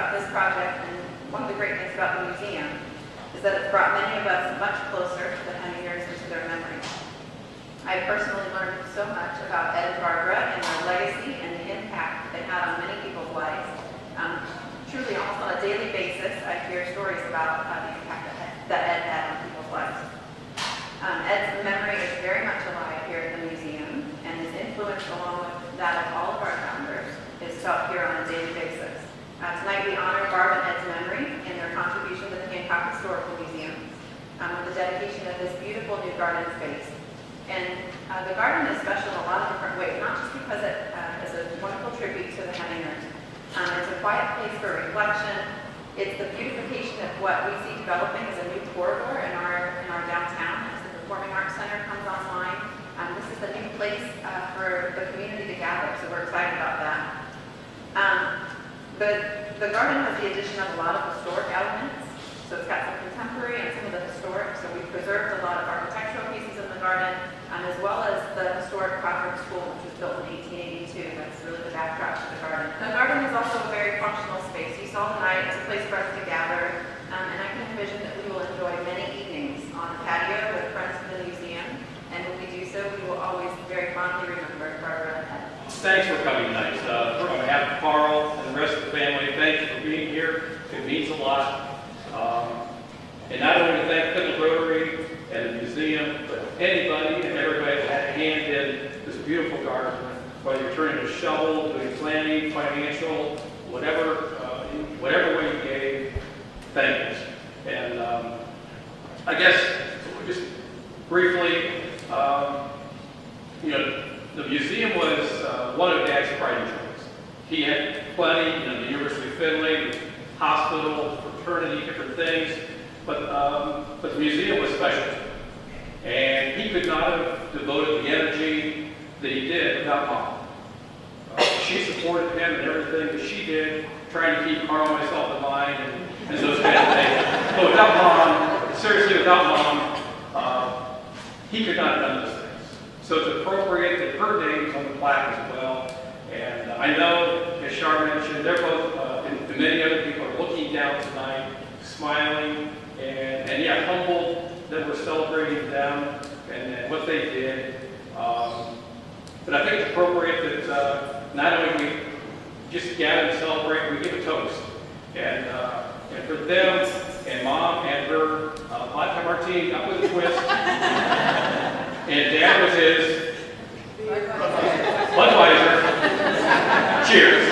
about this project, and one of the great things about the museum, is that it's brought many of us much closer to the Hemingers and to their memories. I personally learned so much about Ed and Barbara and their legacy and the impact that they had on many people's lives. Truly, almost on a daily basis, I hear stories about the impact that Ed had on people's lives. Ed's memory is very much alive here at the museum, and his influence, along with that of all of our founders, is felt here on a daily basis. Tonight we honor Barb and Ed's memory and their contribution to the Hancock Historical Museum with the dedication of this beautiful new garden space. And the garden is special in a lot of different ways, not just because it is a wonderful tribute to the Hemingers. It's a quiet place for reflection. It's the beautification of what we see developing as a new corridor in our downtown as the Performing Arts Center comes online. This is the new place for the community to gather, so we're excited about that. The garden has the addition of a lot of historic elements, so it's got some contemporary and some of the historic, so we've preserved a lot of architectural pieces in the garden, as well as the historic Crawford School, which was built in 1882. That's really the backdrop to the garden. The garden is also a very functional space. You saw tonight, it's a place for us to gather, and I can envision that we will enjoy many evenings on the patio with friends from the museum, and when we do so, we will always very fondly remember Barbara and Ed. Thanks for coming tonight. On behalf of Carl and the rest of the family, thank you for being here. It means a lot. And not only to thank Findlay Rotary and the museum, but anybody and everybody that had a hand in this beautiful garden, whether you're turning a shovel, doing planning, financial, whatever way you gave, thank you. And I guess just briefly, the museum was one of Dad's pride joys. He had plenty, the University of Findlay, the hospital, fraternity, different things, but the museum was special to him. And he could not have devoted the energy that he did without Mom. She supported him in everything that she did, trying to keep Carl and myself in line and those kind of things. But without Mom, seriously, without Mom, he could not have done those things. So it's appropriate that her name is on the plaque as well. And I know, as Shar mentioned, they're both, and many other people are looking down tonight, smiling, and yeah, humbled that we're celebrating them and what they did. But I think it's appropriate that not only we just gather and celebrate, we give a toast. And for them and Mom and her, vodka martini up with a twist. And Dad was his Budweiser. Cheers.